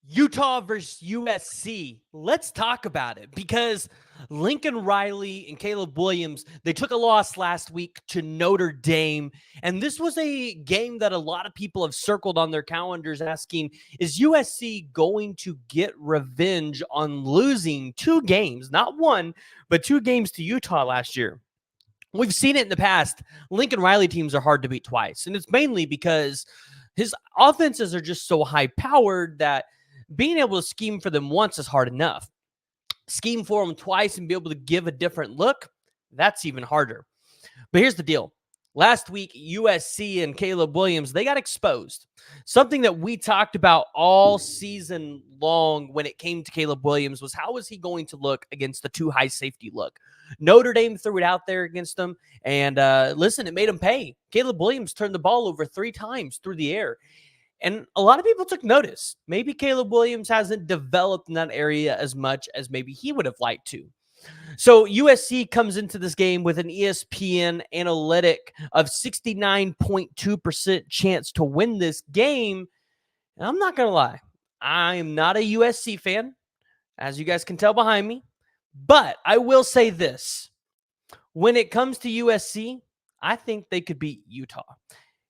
Utah versus USC. Let's talk about it because Lincoln Riley and Caleb Williams, they took a loss last week to Notre Dame. And this was a game that a lot of people have circled on their calendars asking, is USC going to get revenge on losing two games, not one, but two games to Utah last year? We've seen it in the past. Lincoln Riley teams are hard to beat twice. And it's mainly because his offenses are just so high powered that being able to scheme for them once is hard enough. Scheme for them twice and be able to give a different look, that's even harder. But here's the deal. Last week, USC and Caleb Williams, they got exposed. Something that we talked about all season long when it came to Caleb Williams was how was he going to look against the too high safety look? Notre Dame threw it out there against them, and listen, it made him pay. Caleb Williams turned the ball over 3 times through the air. And a lot of people took notice. Maybe Caleb Williams hasn't developed in that area as much as maybe he would have liked to. So USC comes into this game with an ESPN analytic of 69.2% chance to win this game. And I'm not going to lie. I am not a USC fan, as you guys can tell behind me. But I will say this. When it comes to USC, I think they could beat Utah.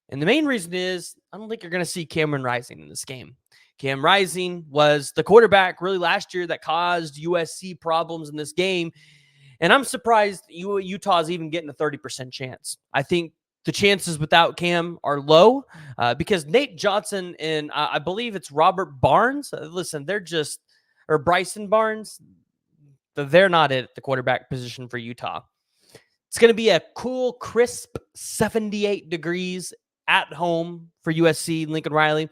And the main reason is I don't think you're going to see Cameron Rising in this game. Cam Rising was the quarterback really last year that caused USC problems in this game. And I'm surprised Utah's even getting a 30% chance. I think the chances without Cam are low because Nate Johnson and I believe it's Robert Barnes. Listen, they're just, or Bryson Barnes, they're not it at the quarterback position for Utah. It's going to be a cool, crisp 78 degrees at home for USC, Lincoln Riley.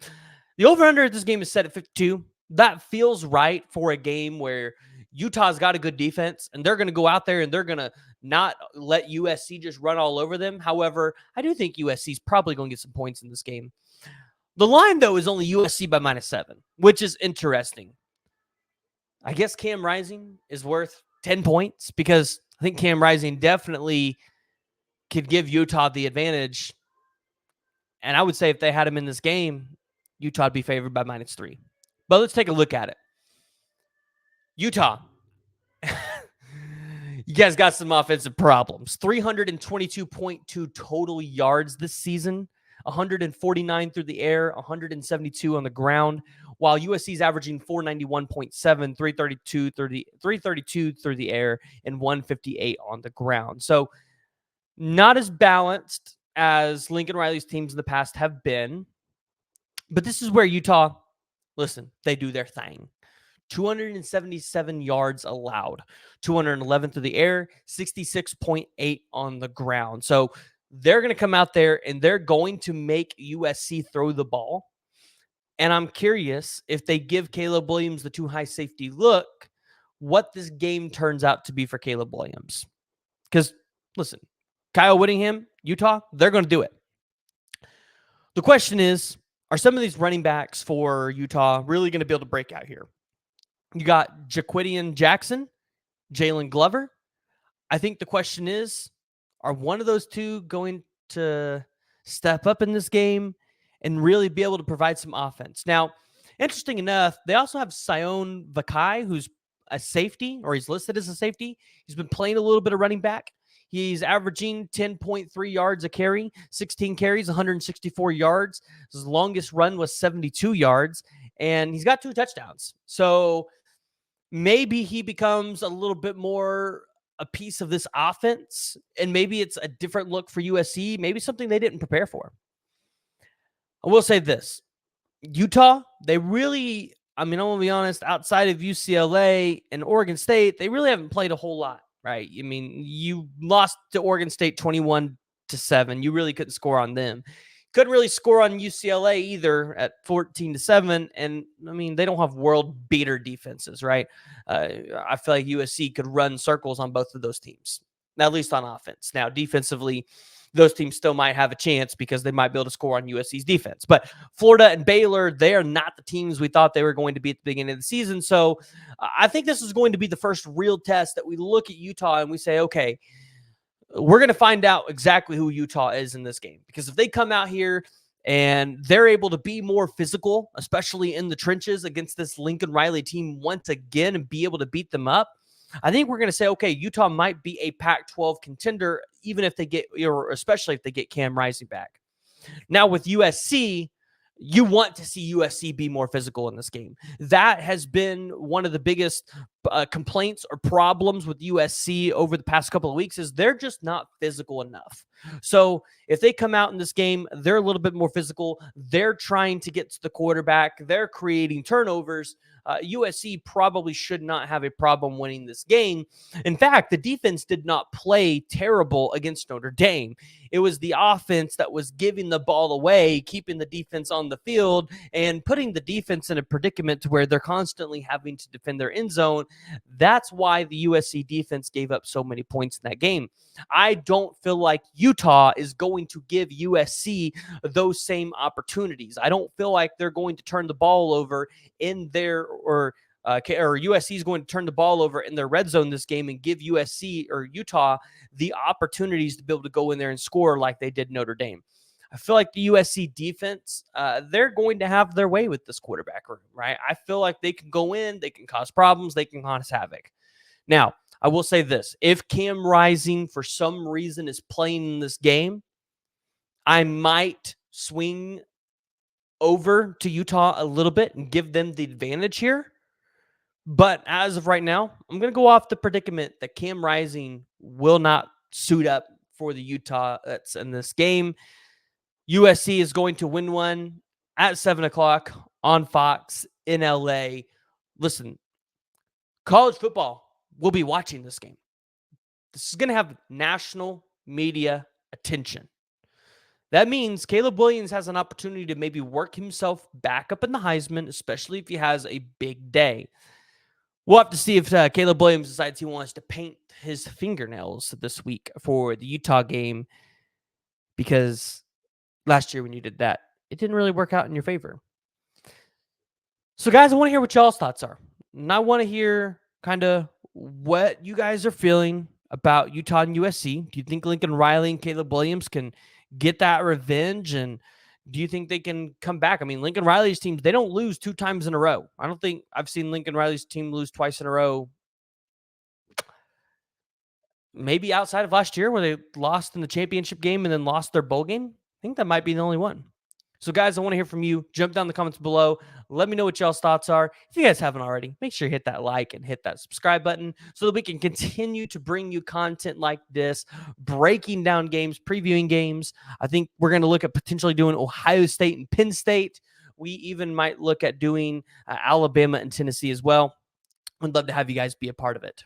The over-under at this game is set at 52. That feels right for a game where Utah's got a good defense, and they're going to go out there and they're going to not let USC just run all over them. However, I do think USC is probably going to get some points in this game. The line, though, is only USC by -7, which is interesting. I guess Cam Rising is worth 10 points because I think Cam Rising definitely could give Utah the advantage. And I would say if they had him in this game, Utah would be favored by -3. But let's take a look at it. Utah. You guys got some offensive problems. 322.2 total yards this season. 149 through the air, 172 on the ground, while USC's averaging 491.7, 332 through the air, and 158 on the ground. So not as balanced as Lincoln Riley's teams in the past have been. But this is where Utah, listen, they do their thing. 277 yards allowed, 211 through the air, 66.8 on the ground. So they're going to come out there and they're going to make USC throw the ball. And I'm curious if they give Caleb Williams the too high safety look, what this game turns out to be for Caleb Williams. Because, listen, Kyle Whittingham, Utah, they're going to do it. The question is, are some of these running backs for Utah really going to be able to break out here? You got Jaquidian Jackson, Jalen Glover. I think the question is, are one of those two going to step up in this game and really be able to provide some offense? Now, interesting enough, they also have Sion Vakai, who's a safety, or he's listed as a safety. He's been playing a little bit of running back. He's averaging 10.3 yards a carry, 16 carries, 164 yards. His longest run was 72 yards, and he's got 2 touchdowns. So maybe he becomes a little bit more a piece of this offense, and maybe it's a different look for USC, maybe something they didn't prepare for. I will say this. Utah, they really, I mean, I'm going to be honest, outside of UCLA and Oregon State, they really haven't played a whole lot. Right. I mean, you lost to Oregon State 21-7. You really couldn't score on them. Couldn't really score on UCLA either at 14-7. And I mean, they don't have world beater defenses, right? I feel like USC could run circles on both of those teams, at least on offense. Now, defensively, those teams still might have a chance because they might be able to score on USC's defense. But Florida and Baylor, they are not the teams we thought they were going to be at the beginning of the season. So I think this is going to be the first real test that we look at Utah and we say, okay, we're going to find out exactly who Utah is in this game. Because if they come out here and they're able to be more physical, especially in the trenches against this Lincoln Riley team once again and be able to beat them up, I think we're going to say, okay, Utah might be a Pac-12 contender, even if they get, or especially if they get Cam Rising back. Now with USC, you want to see USC be more physical in this game. That has been one of the biggest complaints or problems with USC over the past couple of weeks is they're just not physical enough. So if they come out in this game, they're a little bit more physical. They're trying to get to the quarterback. They're creating turnovers. USC probably should not have a problem winning this game. In fact, the defense did not play terrible against Notre Dame. It was the offense that was giving the ball away, keeping the defense on the field, and putting the defense in a predicament to where they're constantly having to defend their end zone. That's why the USC defense gave up so many points in that game. I don't feel like Utah is going to give USC those same opportunities. I don't feel like they're going to turn the ball over in their or USC is going to turn the ball over in their red zone this game and give USC or Utah the opportunities to be able to go in there and score like they did Notre Dame. I feel like the USC defense, they're going to have their way with this quarterback room, right? I feel like they can go in, they can cause problems, they can cause havoc. Now, I will say this. If Cam Rising, for some reason, is playing in this game, I might swing over to Utah a little bit and give them the advantage here. But as of right now, I'm going to go off the predicament that Cam Rising will not suit up for the Utah Utes in this game. USC is going to win one at 7 o'clock on Fox in LA. Listen, college football will be watching this game. This is going to have national media attention. That means Caleb Williams has an opportunity to maybe work himself back up in the Heisman, especially if he has a big day. We'll have to see if Caleb Williams decides he wants to paint his fingernails this week for the Utah game, because last year when you did that, it didn't really work out in your favor. So, guys, I want to hear what y'all's thoughts are. And I want to hear kind of what you guys are feeling about Utah and USC. Do you think Lincoln Riley and Caleb Williams can get that revenge? And do you think they can come back? I mean, Lincoln Riley's teams, they don't lose 2 times in a row. I don't think I've seen Lincoln Riley's team lose twice in a row. Maybe outside of last year where they lost in the championship game and then lost their bowl game. I think that might be the only one. So, guys, I want to hear from you. Jump down in the comments below. Let me know what y'all's thoughts are. If you guys haven't already, make sure you hit that like and hit that subscribe button so that we can continue to bring you content like this, breaking down games, previewing games. I think we're going to look at potentially doing Ohio State and Penn State. We even might look at doing Alabama and Tennessee as well. I'd love to have you guys be a part of it.